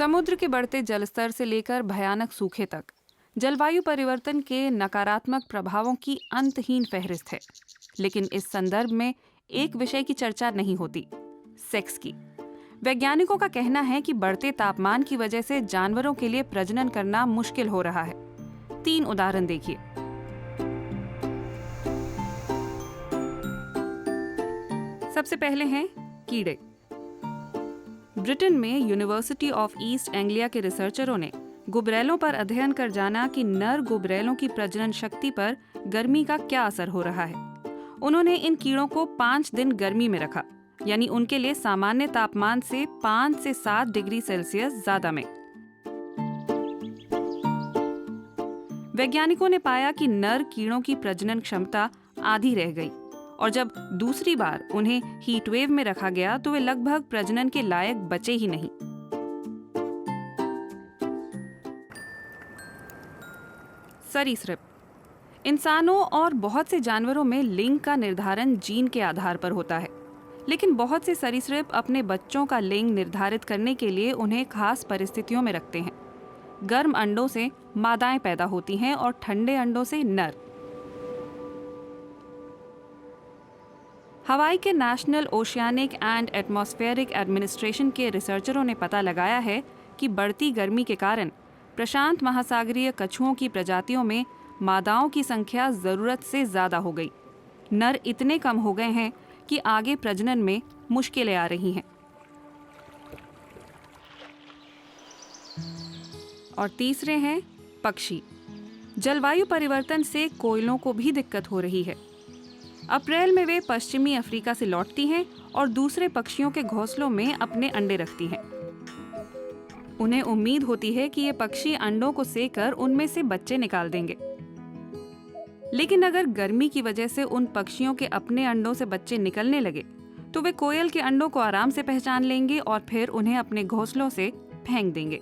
समुद्र के बढ़ते जलस्तर से लेकर भयानक सूखे तक जलवायु परिवर्तन के नकारात्मक प्रभावों की अंतहीन फहरिस्त है। लेकिन इस संदर्भ में एक विषय की चर्चा नहीं होती, सेक्स की। वैज्ञानिकों का कहना है कि बढ़ते तापमान की वजह से जानवरों के लिए प्रजनन करना मुश्किल हो रहा है। 3 उदाहरण देखिए। सबसे पहले हैं कीड़े। ब्रिटेन में यूनिवर्सिटी ऑफ ईस्ट एंग्लिया के रिसर्चरों ने गुबरैलों पर अध्ययन कर जाना कि नर गुबरैलों की प्रजनन शक्ति पर गर्मी का क्या असर हो रहा है। उन्होंने इन कीड़ों को 5 दिन गर्मी में रखा, यानी उनके लिए सामान्य तापमान से 5 से 7 डिग्री सेल्सियस ज्यादा में। वैज्ञानिकों ने पाया कि नर कीड़ों की प्रजनन क्षमता आधी रह गई, और जब दूसरी बार उन्हें हीट वेव में रखा गया तो वे लगभग प्रजनन के लायक बचे ही नहीं। सरीसृप। इंसानों और बहुत से जानवरों में लिंग का निर्धारण जीन के आधार पर होता है, लेकिन बहुत से सरीसृप अपने बच्चों का लिंग निर्धारित करने के लिए उन्हें खास परिस्थितियों में रखते हैं। गर्म अंडों से मादाएं पैदा होती हैं और ठंडे अंडों से नर। हवाई के national oceanic and atmospheric administration के रिसर्चरों ने पता लगाया है कि बढ़ती गर्मी के कारण प्रशांत महासागरीय कछुओं की प्रजातियों में मादाओं की संख्या जरूरत से ज्यादा हो गई। नर इतने कम हो गए हैं कि आगे प्रजनन में मुश्किलें आ रही हैं। और तीसरे हैं पक्षी। जलवायु परिवर्तन से कोयलों को भी दिक्कत हो रही है। अप्रैल में वे पश्चिमी अफ्रीका से लौटती हैं और दूसरे पक्षियों के घोंसलों में अपने अंडे रखती हैं। उन्हें उम्मीद होती है कि ये पक्षी अंडों को सेकर उनमें से बच्चे निकाल देंगे। लेकिन अगर गर्मी की वजह से उन पक्षियों के अपने अंडों से बच्चे निकलने लगे तो वे कोयल के अंडों को आराम से पहचान लेंगे और फिर उन्हें अपने घोंसलों से फेंक देंगे।